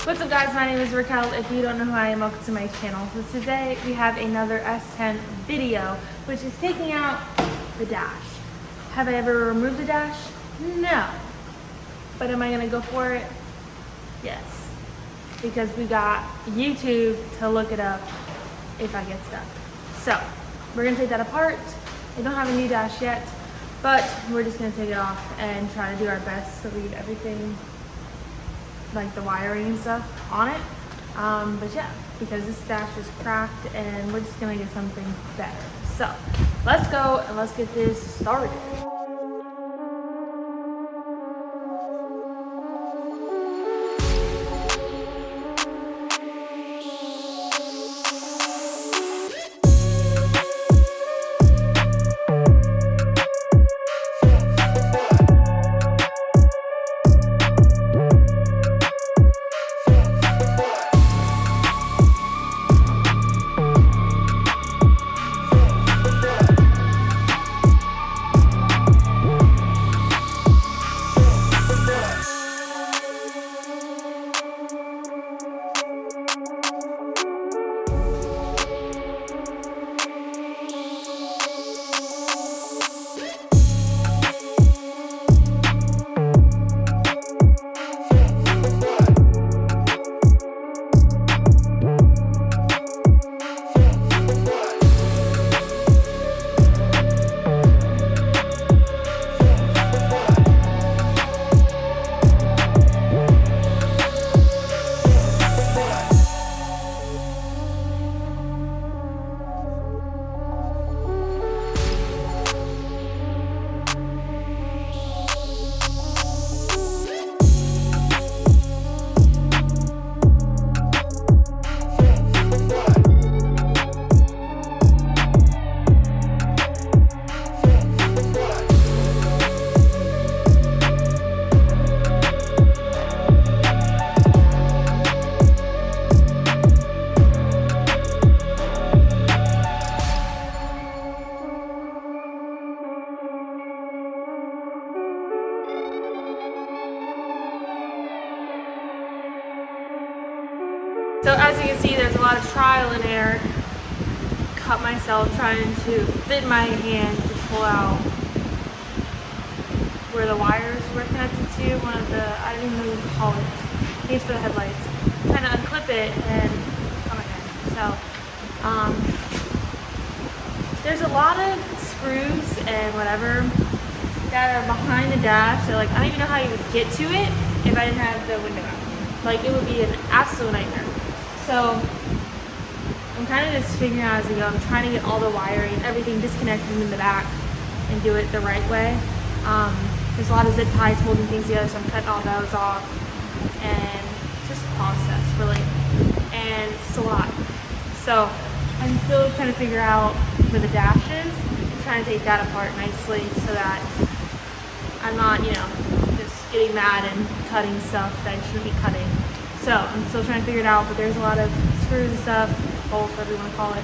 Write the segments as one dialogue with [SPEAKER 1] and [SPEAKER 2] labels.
[SPEAKER 1] What's up guys, my name is Raquel. If you don't know who I am, welcome to my channel. So today we have another S10 video, which is taking out the dash. Have I ever removed the dash? No. But am I gonna go for it? Yes. Because we got YouTube to look it up if I get stuck. So we're gonna take that apart. I don't have a new dash yet, but we're just gonna take it off and try to do our best to leave everything, like the wiring and stuff, on it. But yeah, because this dash is cracked and we're just gonna get something better. So let's go and let's get this started. So as you can see, there's a lot of trial and error. Cut myself trying to fit my hand to pull out where the wires were connected to. One of the, I don't even know what to call it. I think it's for the headlights. Trying to unclip it and, oh my god. So, there's a lot of screws and whatever that are behind the dash. So like, I don't even know how you would get to it if I didn't have the window out. Like, it would be an absolute nightmare. So I'm kind of just figuring out as I go. I'm trying to get all the wiring, everything disconnected in the back and do it the right way. There's a lot of zip ties holding things together, so I'm cutting all those off. And it's just a process, really. And it's a lot. So I'm still trying to figure out where the dash is. I'm trying to take that apart nicely so that I'm not, you know, just getting mad and cutting stuff that I shouldn't be cutting. So I'm still trying to figure it out, but there's a lot of screws and stuff, bolts, whatever you want to call it,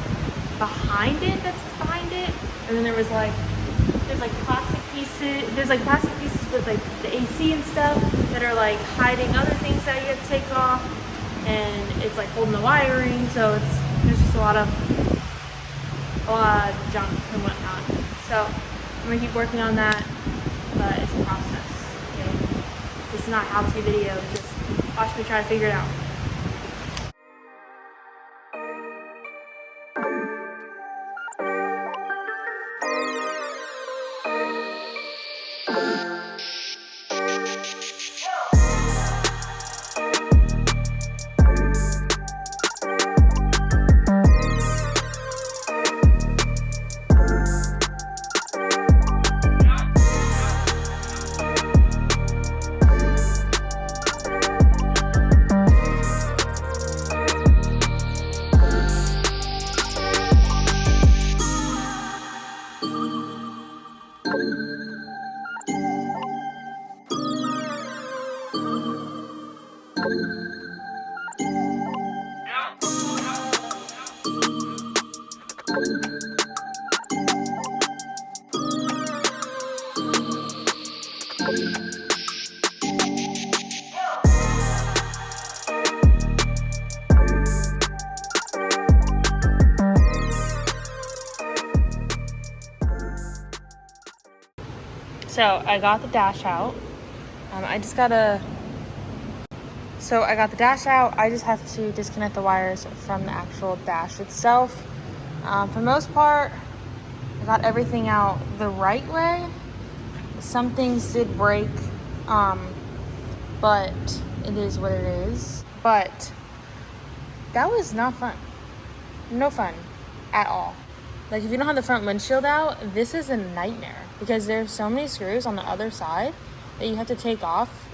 [SPEAKER 1] behind it, that's behind it. And then there's like plastic pieces with like the AC and stuff that are like hiding other things that you have to take off. And it's like holding the wiring, so there's just a lot of junk and whatnot. So I'm gonna keep working on that, but it's a process, okay? This is not a how-to video, just watch me try to figure it out. So I got the dash out. I got the dash out. I just have to disconnect the wires from the actual dash itself. For the most part, I got everything out the right way. Some things did break, but it is what it is. But that was not fun. No fun at all. Like, if you don't have the front windshield out, this is a nightmare because there's so many screws on the other side that you have to take off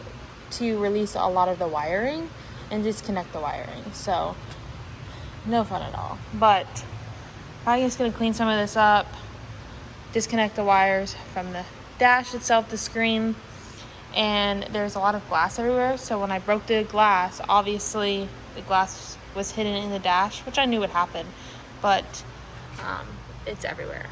[SPEAKER 1] to release a lot of the wiring and disconnect the wiring. So no fun at all. But I'm just gonna clean some of this up, disconnect the wires from the dash itself, the screen, and there's a lot of glass everywhere. So when I broke the glass, obviously the glass was hidden in the dash, which I knew would happen, but it's everywhere.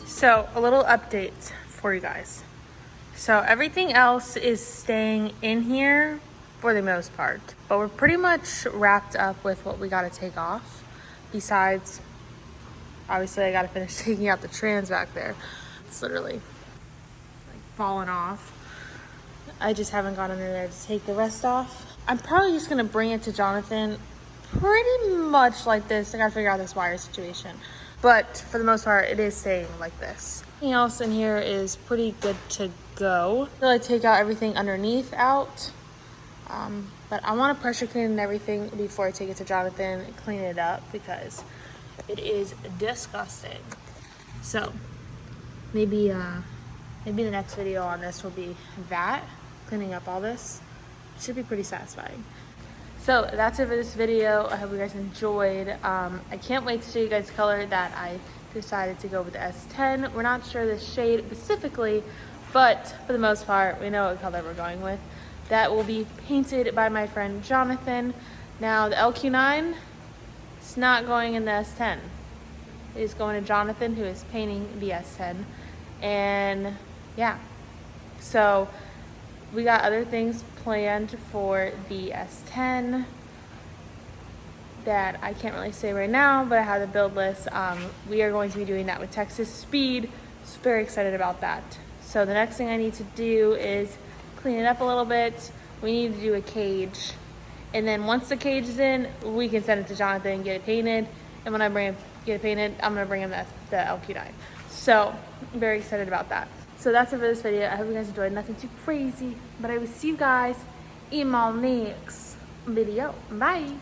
[SPEAKER 1] So a little update for you guys. So everything else is staying in here for the most part, but we're pretty much wrapped up with what we got to take off. Besides, obviously I got to finish taking out the trans back there. It's literally like falling off. I just haven't gone under there to take the rest off. I'm probably just gonna bring it to Jonathan pretty much like this. I gotta figure out this wire situation. But for the most part, it is staying like this. Everything else in here is pretty good to go. Until I take out everything underneath out. But I want to pressure clean everything before I take it to Jonathan and clean it up because it is disgusting. So maybe the next video on this will be that, cleaning up all this. It should be pretty satisfying. So that's it for this video. I hope you guys enjoyed. I can't wait to show you guys the color that I decided to go with the S10. We're not sure the shade specifically, but for the most part, we know what color we're going with. That will be painted by my friend Jonathan. Now the LQ9, it's not going in the S10. It is going to Jonathan, who is painting the S10. And yeah, so we got other things planned for the S10 that I can't really say right now, but I have the build list. We are going to be doing that with Texas Speed. So very excited about that. So the next thing I need to do is clean it up a little bit. We need to do a cage. And then once the cage is in, we can send it to Jonathan and get it painted. And when I get it painted, I'm gonna bring him the LQ9. So I'm very excited about that. So that's it for this video. I hope you guys enjoyed. Nothing too crazy, but I will see you guys in my next video. Bye.